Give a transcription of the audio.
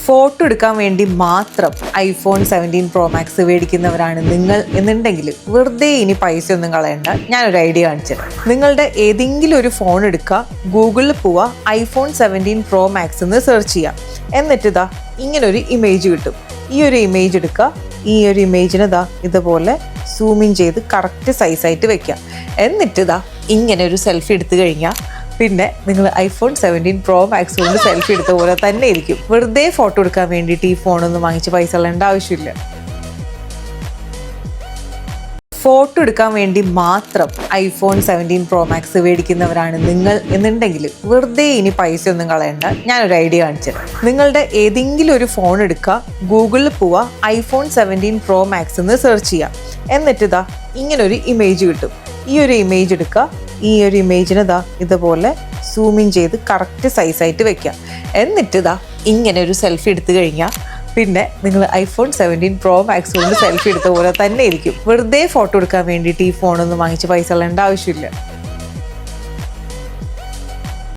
Photo എടുക്കാൻ വേണ്ടി മാത്രം iPhone 17 Pro Max മേടിക്കുന്നവരാണ് നിങ്ങൾ എന്നുണ്ടെങ്കിൽ വെറുതെ ഇനി പൈസ ഒന്നും കളയണ്ട. ഞാനൊരു ഐഡിയ കാണിച്ചത്. നിങ്ങളുടെ ഏതെങ്കിലും ഒരു ഫോൺ എടുക്കുക, ഗൂഗിളിൽ പോവുക, iPhone 17 Pro Max എന്ന് സെർച്ച് ചെയ്യാം. എന്നിട്ട് ഇതാ ഇങ്ങനൊരു ഇമേജ് കിട്ടും. ഈ ഒരു ഇമേജ് എടുക്കുക, ഈ ഒരു ഇമേജിന് ഇതുപോലെ സൂമിൻ ചെയ്ത് കറക്റ്റ് സൈസായിട്ട് വെക്കുക. എന്നിട്ട് ഇങ്ങനെ ഒരു സെൽഫി എടുത്തു കഴിഞ്ഞാൽ പിന്നെ നിങ്ങൾ iPhone 17 Pro Max കൊണ്ട് സെൽഫി എടുത്ത പോലെ തന്നെ ഇരിക്കും. വെറുതെ ഫോട്ടോ എടുക്കാൻ വേണ്ടിയിട്ട് ഈ ഫോണൊന്നും വാങ്ങിച്ച് പൈസ കളയേണ്ട ആവശ്യമില്ല. ഫോട്ടോ എടുക്കാൻ വേണ്ടി മാത്രം iPhone 17 Pro Max മേടിക്കുന്നവരാണ് നിങ്ങൾ എന്നുണ്ടെങ്കിൽ വെറുതെ ഇനി പൈസ ഒന്നും കളയണ്ട. ഞാനൊരു ഐഡിയ കാണിച്ചത്. നിങ്ങളുടെ ഏതെങ്കിലും ഒരു ഫോൺ എടുക്കുക, ഗൂഗിളിൽ പോവുക, iPhone 17 Pro Max എന്ന് സെർച്ച് ചെയ്യാം. എന്നിട്ട് ഇങ്ങനൊരു ഇമേജ് കിട്ടും. ഈ ഒരു ഇമേജ് എടുക്കുക, ഈ ഒരു ഇമേജിന് ഇതുപോലെ സൂമിൻ ചെയ്ത് കറക്റ്റ് സൈസായിട്ട് വെക്കുക. എന്നിട്ട് ഇങ്ങനെ ഒരു സെൽഫി എടുത്തു കഴിഞ്ഞാൽ പിന്നെ നിങ്ങൾ iPhone 17 Pro Max കൊണ്ട് സെൽഫി എടുത്ത പോലെ തന്നെ ഇരിക്കും. വെറുതെ ഫോട്ടോ എടുക്കാൻ വേണ്ടിയിട്ട് ഈ ഫോണൊന്നും വാങ്ങിച്ച് പൈസ കളയേണ്ട ആവശ്യമില്ല.